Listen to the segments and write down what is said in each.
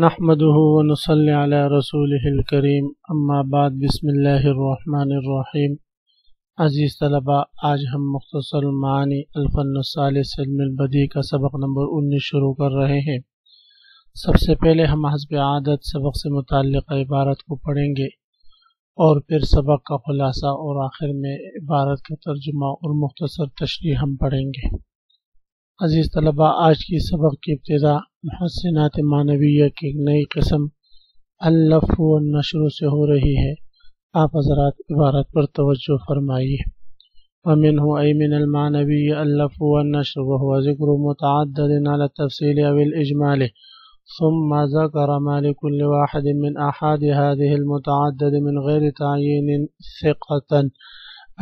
نحمده ونصلي على رسوله الكريم اما بعد بسم اللہ الرحمن الرحیم۔ عزیز طلباء، آج ہم مختصر المعانی الفن الثالث علم البدیع کا سبق نمبر 19 شروع کر رہے ہیں۔ سب سے پہلے ہم حسب عادت سبق سے متعلق عبارت کو پڑھیں گے اور پھر سبق کا خلاصہ اور آخر میں عبارت کا ترجمہ اور مختصر تشریح ہم پڑھیں گے۔ عزیز طلباء، آج کی سبق کی ابتدا محسنات معنویہ کی ایک نئی قسم اللف والنشر سے ہو رہی ہے۔ آپ حضرات عبارت پر توجہ فرمائیے۔ ومنه أي من المعنوی اللف والنشر وهو ذکر متعدد على التفصیل او الإجمال ثم ذكر ما لكل واحد من أحد هذه المتعدد من غير تعيين ثقة،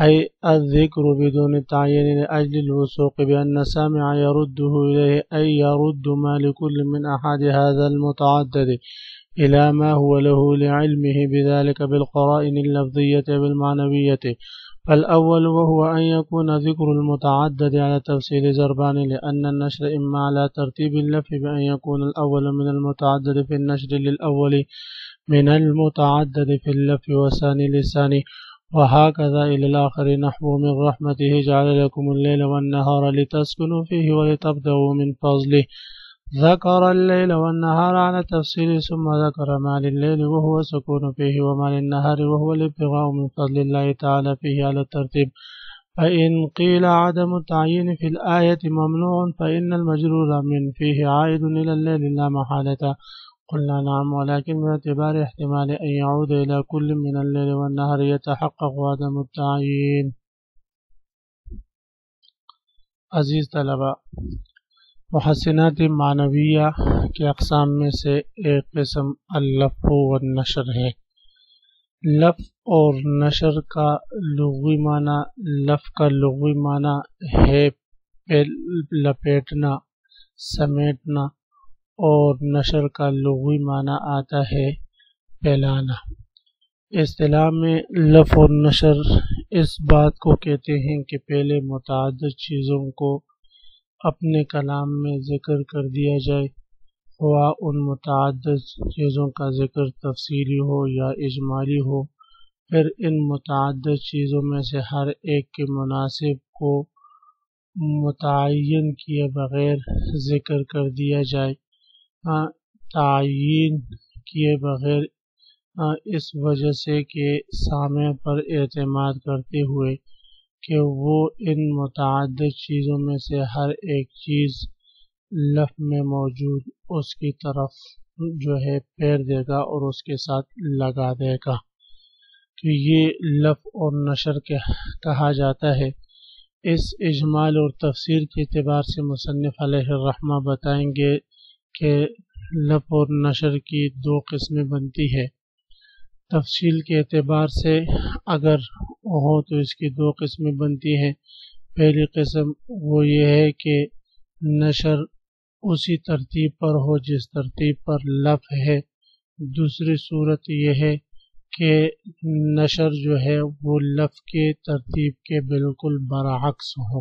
أي الذكر بدون التعيين لأجل الوثوق بأن السامع يرده إليه، أي يرد ما لكل من أحد هذا المتعدد إلى ما هو له لعلمه بذلك بالقرائن اللفظية بالمعنوية. فالأول وهو أن يكون ذكر المتعدد على تفصيل ضربان، لأن النشر إما على ترتيب اللف بأن يكون الأول من المتعدد في النشر للأول من المتعدد في اللف والثاني للثاني، وهكذا إلى الآخر، نحو من رحمته جعل لكم الليل والنهار لتسكنوا فيه ولتبتغوا من فضله. ذكر الليل والنهار على تفصيل ثم ذكر ما لليل وهو سكون فيه وما للنهار وهو الابتغاء من فضل الله تعالى فيه على الترتيب. فإن قيل عدم التعيين في الآية ممنوع فإن المجرور من فيه عائد إلى الليل لا محالة. قلنا نعم، ولكن باعتبار احتمال أن يعود إلى كل من الليل والنهار يتحقق عدم التعيين. عزیز طلباء، محسنات معنویہ کے اقسام میں سے ایک قسم اللف والنشر ہے۔ لف اور نشر کا لغوی معنی، لف کا لغوی معنی ہے لپیٹنا، سمیٹنا، اور نشر کا لغوی معنی آتا ہے پھیلانا۔ اصطلاح میں لف اور نشر اس بات کو کہتے ہیں کہ پہلے متعدد چیزوں کو اپنے کلام میں ذکر کر دیا جائے، خواہ ان متعدد چیزوں کا ذکر تفصیلی ہو یا اجمالی ہو، پھر ان متعدد چیزوں میں سے ہر ایک کے مناسب کو متعین کیے بغیر ذکر کر دیا جائے، تعیین کیے بغیر، اس وجہ سے کہ سامع پر اعتماد کرتے ہوئے کہ وہ ان متعدد چیزوں میں سے ہر ایک چیز لف میں موجود اس کی طرف جو ہے پھیر دے گا اور اس کے ساتھ لگا دے گا، تو یہ لف اور نشر کہا جاتا ہے۔ اس اجمال اور تفسیر کے اعتبار سے مصنف علیہ الرحمہ بتائیں گے کہ لف اور نشر کی دو قسمیں بنتی ہے۔ تفصیل کے اعتبار سے اگر ہو تو اس کی دو قسمیں بنتی ہیں۔ پہلی قسم وہ یہ ہے کہ نشر اسی ترتیب پر ہو جس ترتیب پر لف ہے۔ دوسری صورت یہ ہے کہ نشر جو ہے وہ لف کے ترتیب کے بالکل برعکس ہو۔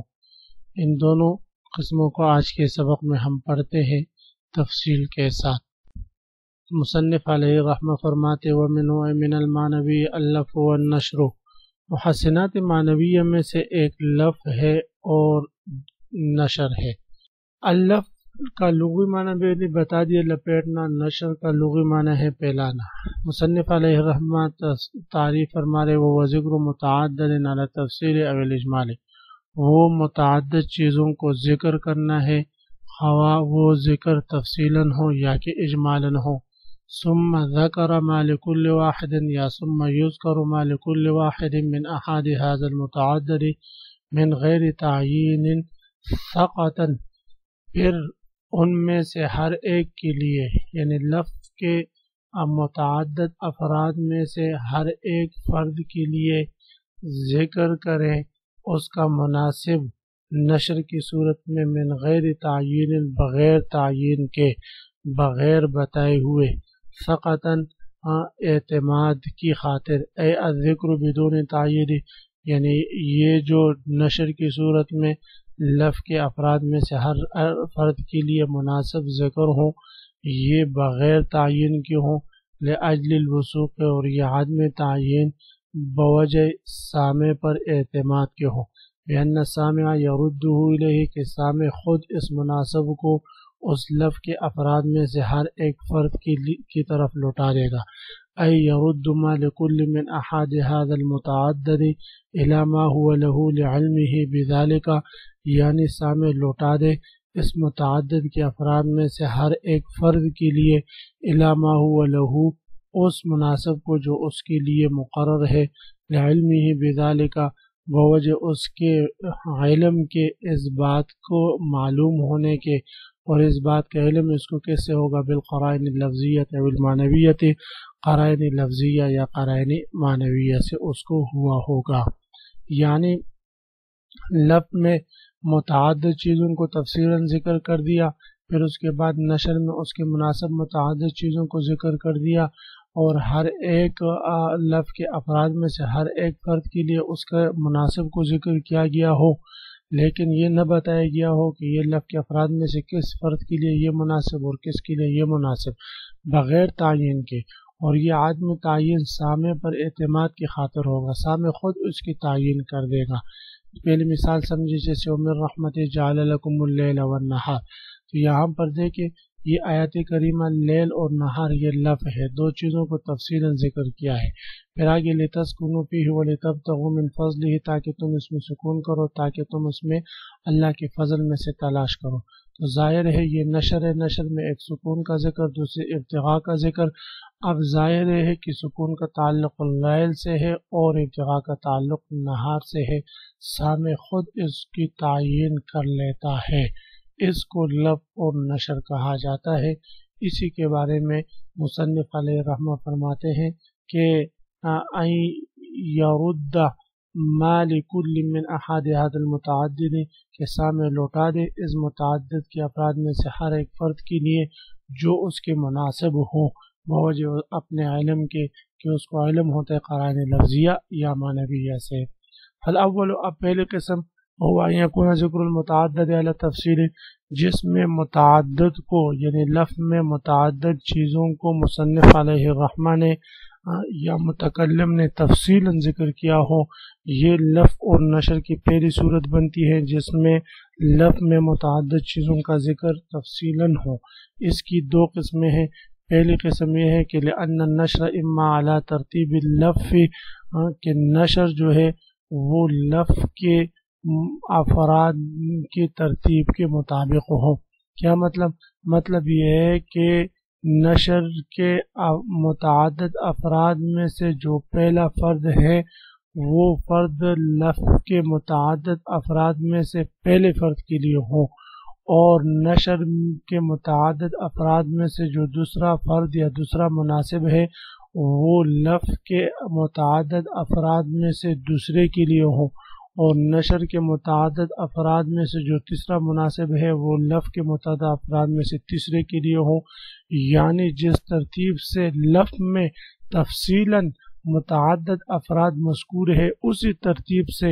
ان دونوں قسموں کو آج کے سبق میں ہم پڑھتے ہیں تفصیل کے ساتھ۔ مصنف علیہ رحمہ فرماتے وَمِنْهُ مِنَ الْمَعْنَوِيِّ اللَّفُ وَالنَّشْرُ، محسنات معنویہ میں سے ایک لف ہے اور نشر ہے۔ اللف کا لغوی معنی بھی بتا دیا، لپیٹنا۔ نشر کا لغوی معنی ہے پھیلانا۔ مصنف علیہ رحمہ تعریف فرما رہے وہ ذکر متعدد علی تفصیل او الاجمال، وہ متعدد چیزوں کو ذکر کرنا ہے، خواہ وہ ذکر تفصیلاً ہو یا کہ اجمالاً ہو۔ ثم ذکر ما لکل واحد، یا ثم یذکر ما لکل واحد من احاد هذا المتعدد من غیر تعیین ثقة، پھر ان میں سے ہر ایک کے لیے، یعنی لفظ کے متعدد افراد میں سے ہر ایک فرد کے لیے ذکر کریں اس کا مناسب نشر کی صورت میں من غیر تعیین، بغیر تعیین کے، بغیر بتائے ہوئے، ثقتاً اعتماد کی خاطر، اے الذکر بدون تعیین، یعنی یہ جو نشر کی صورت میں لف کے افراد میں سے ہر فرد کے لیے مناسب ذکر ہوں، یہ بغیر تعین کے ہوں، لأجل الوثوق، اور یہ عدم تعین بوجہ سامع پر اعتماد کے ہوں، بأن السامع يرده الیہ، کہ سامع خود اس مناسب کو اس لفظ کے افراد میں سے ہر ایک فرد کی طرف لوٹا دے گا، ای يرد ما لكل من احاد هذا المتعدد الى ما هو له لعلمه بذلك، یعنی سامع لوٹا دے اس متعدد کے افراد میں سے ہر ایک فرد کے لیے الى ما هو له، اس مناسب کو جو اس کے لیے مقرر ہے، لعلمه بذلك، بوجہ اس کے علم کے، اس بات کو معلوم ہونے کے، اور اس بات کا علم اس کو کیسے ہوگا، بالقرائن اللفظیۃ او المعنویۃ، قرائن لفظیہ یا قرائن معنویہ سے اس کو ہوا ہوگا۔ یعنی لفظ میں متعدد چیزوں کو تفصیلاً ذکر کر دیا، پھر اس کے بعد نشر میں اس کے مناسب متعدد چیزوں کو ذکر کر دیا، اور ہر ایک لفظ کے افراد میں سے ہر ایک فرد کے لیے اس کا مناسب کو ذکر کیا گیا ہو، لیکن یہ نہ بتایا گیا ہو کہ یہ لفظ کے افراد میں سے کس فرد کے لیے یہ مناسب اور کس کے لیے یہ مناسب، بغیر تعین کے، اور یہ عدم تعین سامع پر اعتماد کی خاطر ہوگا، سامع خود اس کی تعین کر دے گا۔ پہلی مثال سمجھے، جیسے وَمِن رَحْمَتِهِ جَعَلَ لَكُمُ اللَّيْلَ وَالنَّهَارَ، تو یہاں پر دیکھیں یہ آیت کریمہ لیل اور نہار یہ لفظ ہے، دو چیزوں کو تفصیلاً ذکر کیا ہے، پھر آگے لِتَسْكُنُوا فِيهِ وَلِتَبْتَغُوا مِن فَضْلِهِ، تاکہ تم اس میں سکون کرو، تاکہ تم اس میں اللہ کے فضل میں سے تلاش کرو۔ تو ظاہر ہے یہ نشر ہے، نشر میں ایک سکون کا ذکر، دوسرے ابتغاء کا ذکر۔ اب ظاہر ہے کہ سکون کا تعلق اللیل سے ہے اور ابتغاء کا تعلق نہار سے ہے، سامع خود اس کی تعین کر لیتا ہے، اس کو لفظ اور نشر کہا جاتا ہے۔ اسی کے بارے میں مصنف علیہ رحمہ فرماتے ہیں کہ یرد ما لکل من احاد هذا المتعدد، کہ سامع لوٹا دے اس متعدد کے افراد میں سے ہر ایک فرد کے لیے جو اس کے مناسب ہوں، بوجہ اپنے علم کے، کہ اس کو علم ہوتا ہے قرائن لفظیہ یا معنویہ سے۔ فالاول، اب پہلی قسم، هو ان يكون ذکر المتعدد علی تفصیل، جس میں متعدد کو یعنی لفظ میں متعدد چیزوں کو مصنف علیہ الرحمہ نے یا متکلم نے تفصیلاً ذکر کیا ہو، یہ لفظ اور نشر کی پہلی صورت بنتی ہے جس میں لفظ میں متعدد چیزوں کا ذکر تفصیلاً ہو۔ اس کی دو قسمیں ہیں، پہلی قسم یہ ہے کہ لأن النشر اما علی ترتیب اللفظ، کہ نشر جو ہے وہ لفظ کے افراد کی ترتیب کے مطابق ہو۔ کیا مطلب یہ ہے کہ نشر کے متعدد افراد میں سے جو پہلا فرد ہے وہ فرد لفظ کے متعدد افراد میں سے پہلے فرد کے لیے ہو، اور نشر کے متعدد افراد میں سے جو دوسرا فرد یا دوسرا مناسب ہے وہ لفظ کے متعدد افراد میں سے دوسرے کے لیے ہو، اور نشر کے متعدد افراد میں سے جو تیسرا مناسب ہے وہ لفظ کے متعدد افراد میں سے تیسرے کے لیے ہو۔ یعنی جس ترتیب سے لفظ میں تفصیلاً متعدد افراد مذکور ہے، اسی ترتیب سے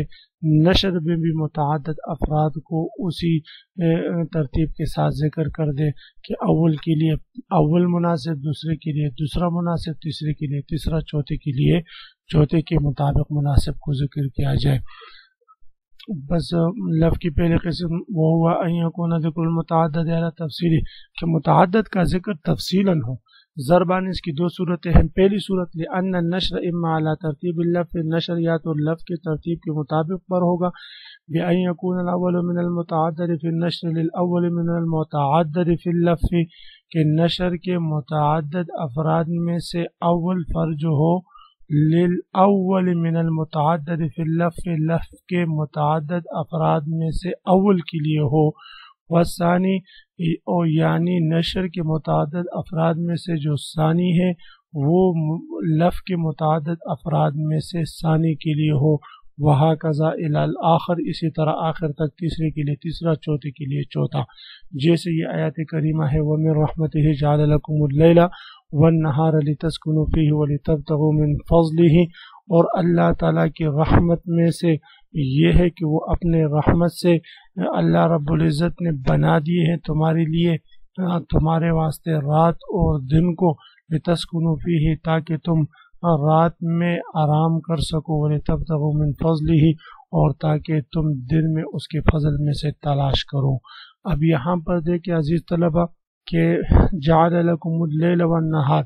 نشر میں بھی متعدد افراد کو اسی ترتیب کے ساتھ ذکر کر دے کہ اول کے لیے اول مناسب، دوسرے کے لیے دوسرا مناسب، تیسرے کے لیے تیسرا، چوتھے کے لیے چوتھے کے مطابق مناسب کو ذکر کیا جائے۔ بس لفظ کی پہلی قسم وہ ہوا ان یکون ذکر المتعدد علی تفصیل، کہ متعدد کا ذکر تفصیلاً ہو۔ ضربان اس کی دو صورتیں ہیں، پہلی صورت لأن النشر اما علی ترتیب اللفظ، نشر یا تو لفظ کے ترتیب کے مطابق پر ہوگا، بأن یکون الاول من المتعدد فی النشر للاول من المتعدد فی اللفظ، کہ نشر کے متعدد افراد میں سے اول فرد جو ہو للاول من المتعدد فی اللفظ، لفظ کے متعدد افراد میں سے اول کے لیے ہو، والثانی، اور یعنی نشر کے متعدد افراد میں سے جو ثانی ہے وہ لفظ کے متعدد افراد میں سے ثانی کے لیے ہو، وہکذا الی الآخر، اسی طرح آخر تک، تیسرے کے لیے تیسرا، چوتھے کے لیے چوتھا، جیسے یہ آیت کریمہ ہے وَمِن رَحْمَتِهِ جَعَلَ لَكُمُ اللَّيْلَ وَالنَّهَارَ لِتَسْكُنُوا فِيهِ وَلِتَبْتَغُوا مِن فَضْلِهِ، اور اللہ تعالیٰ کی رحمت میں سے یہ ہے کہ وہ اپنے رحمت سے اللہ رب العزت نے بنا دیے ہیں تمہارے لیے تمہارے واسطے رات اور دن کو لتسکنوا فیہ تاکہ تم رات میں آرام کر سکو، ولتبتغوا من فضلہ اور تاکہ تم دن میں اس کے فضل میں سے تلاش کرو۔ اب یہاں پر دیکھیں عزیز طلبہ کہ جعل لکم اللیل والنہار،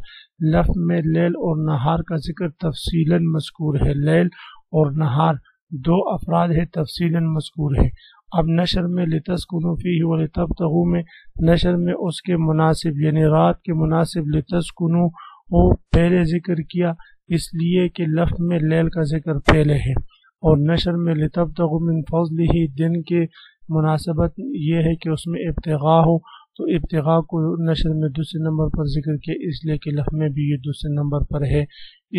لفظ میں لیل اور نہار کا ذکر تفصیلاً مذکور ہے، لیل اور نہار دو افراد ہے، تفصیلاً مذکور ہے۔ اب نشر میں لتسکنوا فیہ ولتبتغوا میں نشر میں اس کے مناسب یعنی رات کے مناسب لتسکنوا وہ پہلے ذکر کیا اس لیے کہ لفظ میں لیل کا ذکر پہلے ہے، اور نشر میں لتبتغوا من فضلہ دن کے مناسبت یہ ہے کہ اس میں ابتغاء ہو، تو ابتغاء کو نشر میں دوسرے نمبر پر ذکر کیا اس لیے کہ لفظ میں بھی یہ دوسرے نمبر پر ہے۔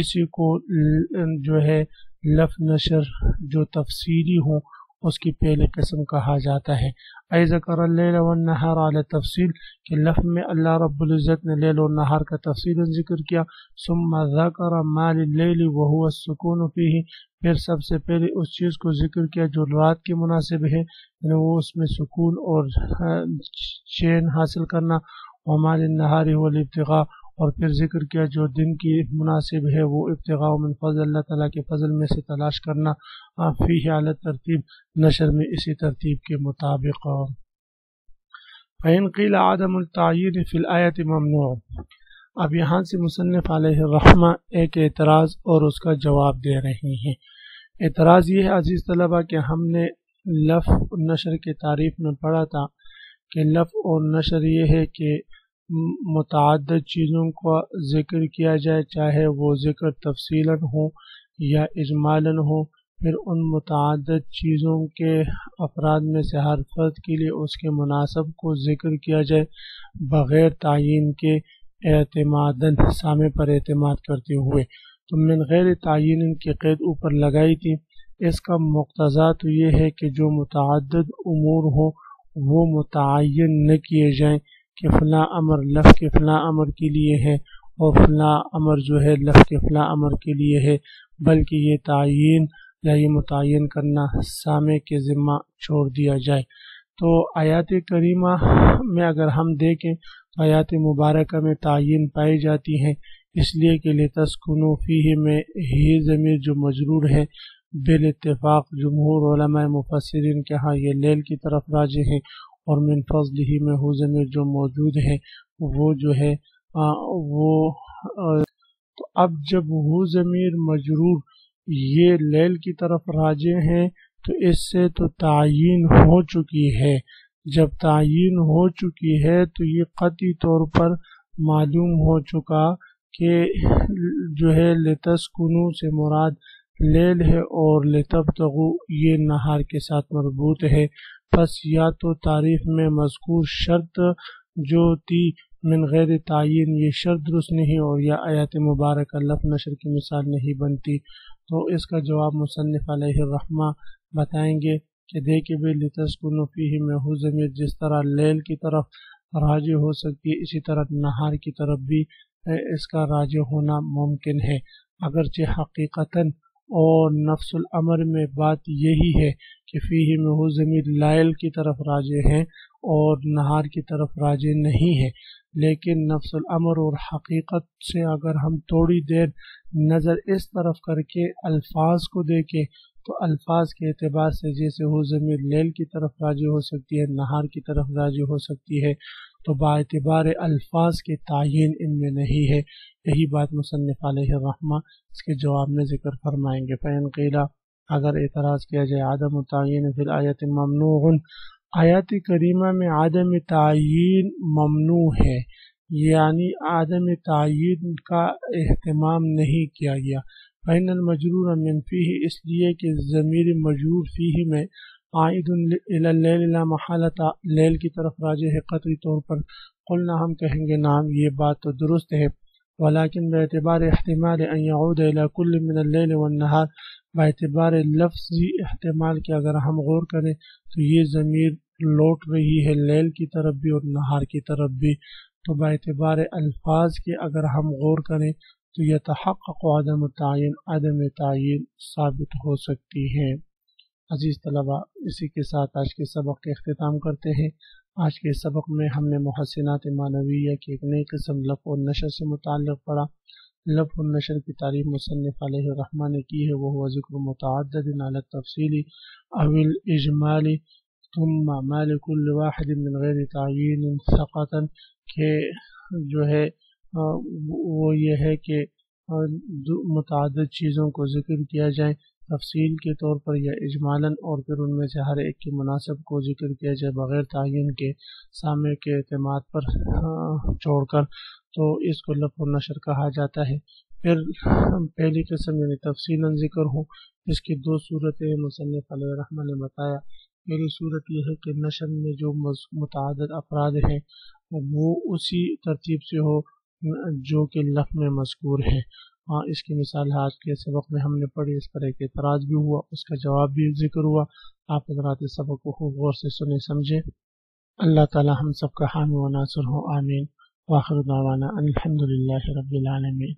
اسی کو جو ہے لفظ نشر جو تفصیلی ہوں اس کی پہلے قسم کہا جاتا ہے۔ ای ذکر اللیل والنہار علی تفصیل کہ لفظ میں اللہ رب العزت نے لیل اور نہار کا تفصیلا ذکر کیا، ثم ذکر ما لللیل وهو السکون فیہ پھر سب سے پہلے اس چیز کو ذکر کیا جو رات کے مناسب ہے یعنی وہ اس میں سکون اور چین حاصل کرنا، وما للنہار هو الابتغاء اور پھر ذکر کیا جو دن کی مناسب ہے وہ ابتغاء من فضل اللہ تعالیٰ کے فضل میں سے تلاش کرنا، فیہ علی ترتیب نشر میں اسی ترتیب کے مطابق۔ فإن قیل عدم التعیین فی الآیت ممنوع، اب یہاں سے مصنف علیہ الرحمہ ایک اعتراض اور اس کا جواب دے رہی ہیں۔ اعتراض یہ ہے عزیز طلبہ کہ ہم نے لفظ نشر کے تعریف میں پڑھا تھا کہ لفظ اور نشر یہ ہے کہ متعدد چیزوں کا ذکر کیا جائے، چاہے وہ ذکر تفصیلاً ہو یا اجمالاً ہو، پھر ان متعدد چیزوں کے افراد میں سے ہر فرد کے لیے اس کے مناسب کو ذکر کیا جائے بغیر تعیین کے، اعتماداً سامع پر اعتماد کرتے ہوئے۔ تو من غیر تعیین کی قید اوپر لگائی تھی، اس کا مقتضا تو یہ ہے کہ جو متعدد امور ہوں وہ متعین نہ کیے جائیں کہ فلاں امر لفظ کے فلاں امر کے لیے ہے اور فلاں امر جو ہے لفظ کے فلاں امر کے لیے ہے، بلکہ یہ تعیین یا یہ متعین کرنا سامع کے ذمہ چھوڑ دیا جائے۔ تو آیات کریمہ میں اگر ہم دیکھیں تو آیات مبارکہ میں تعیین پائی جاتی ہیں، اس لیے کہ لتسکنوا فیہ میں ہی ضمیر جو مجرور ہے بالاتفاق جمہور علماء مفسرین کے ہاں یہ لیل کی طرف راجع ہیں، اور من فضلہ میں ہو ضمیر جو موجود ہے وہ جو ہے تو اب جب وہ ضمیر مجرور یہ لیل کی طرف راجع ہیں تو اس سے تو تعیین ہو چکی ہے، جب تعیین ہو چکی ہے تو یہ قطعی طور پر معلوم ہو چکا کہ جو ہے لتسکنوا سے مراد لیل ہے اور لتبتغوا یہ نہار کے ساتھ مربوط ہے، پس یا تو تعریف میں مذکور شرط جو تھی من غیر تعیین یہ شرط درست نہیں، اور یا آیات مبارکہ لفظ نشر کی مثال نہیں بنتی۔ تو اس کا جواب مصنف علیہ الرحمہ بتائیں گے کہ دیکھیں بھئی لتسکنوا فیہ میں ہو ضمیر جس طرح لیل کی طرف راجع ہو سکتی ہے اسی طرح نہار کی طرف بھی اس کا راجع ہونا ممکن ہے، اگرچہ حقیقتاً اور نفس الامر میں بات یہی ہے کہ فیہ میں ہو ضمیر لائل کی طرف راجع ہیں اور نہار کی طرف راجع نہیں ہے، لیکن نفس الامر اور حقیقت سے اگر ہم تھوڑی دیر نظر اس طرف کر کے الفاظ کو دیکھیں تو الفاظ کے اعتبار سے جیسے ہو ضمیر لیل کی طرف راجع ہو سکتی ہے نہار کی طرف راجع ہو سکتی ہے، تو باعتبار الفاظ کے تعین ان میں نہیں ہے۔ یہی بات مصنف علیہ الرحمہ اس کے جواب میں ذکر فرمائیں گے۔ فإن قیل اگر اعتراض کیا جائے عدم تعین فی الآیت ممنوع، آیات کریمہ میں عدم تعین ممنوع ہے، یعنی عدم تعین کا اہتمام نہیں کیا گیا۔ فإن المجرور من فیہ اس لیے کہ ضمیر مجرور فیہ میں عائد الی اللیل لا محالۃ لیل کی طرف راجع ہے قطعی طور پر، قلنا ہم کہیں گے نعم یہ بات تو درست ہے، ولیکن باعتبار احتمال ان یعود الی کل من اللیل والنہار، باعتبار لفظی احتمال کہ اگر ہم غور کریں تو یہ ضمیر لوٹ رہی ہے لیل کی طرف بھی اور نہار کی طرف بھی، تو باعتبار الفاظ کے اگر ہم غور کریں تو یتحقق عدم تعین، عدم تعین ثابت ہو سکتی ہے۔ عزیز طلبہ اسی کے ساتھ آج کے سبق کا اختتام کرتے ہیں۔ آج کے سبق میں ہم نے محسنات معنویہ کی ایک نئی قسم لفظ و نشر سے متعلق پڑھا۔ لفظ و نشر کی تعریف مصنف علیہ الرحمہ نے کی ہے، وہ ذکر متعدد علی التفصیل او الاجمال ثم مال كل واحد من غیر تعیین سقطا، کہ جو ہے وہ یہ ہے کہ متعدد چیزوں کو ذکر کیا جائے تفصیل کے طور پر یا اجمالاً، اور پھر ان میں سے ہر ایک کے مناسب کو ذکر کیا جائے بغیر تعین کے سامع کے اعتماد پر چھوڑ کر، تو اس کو لفظ و نشر کہا جاتا ہے۔ پھر پہلی قسم یعنی تفصیلاً ذکر ہو، اس کی دو صورتیں مصنف علیہ الرحمہ نے بتایا۔ پہلی صورت یہ ہے کہ نشر میں جو متعدد افراد ہیں وہ اسی ترتیب سے ہو جو کہ لفظ میں مذکور ہے۔ اس کی مثال آج کے سبق میں ہم نے پڑھی، اس پر ایک اعتراض بھی ہوا، اس کا جواب بھی ذکر ہوا۔ آپ حضرات اس سبق کو خوب غور سے سنیں سمجھیں۔ اللہ تعالی ہم سب کا حامی و ناصر ہو، آمین۔ وآخر دعوانا الحمدللہ رب العالمین۔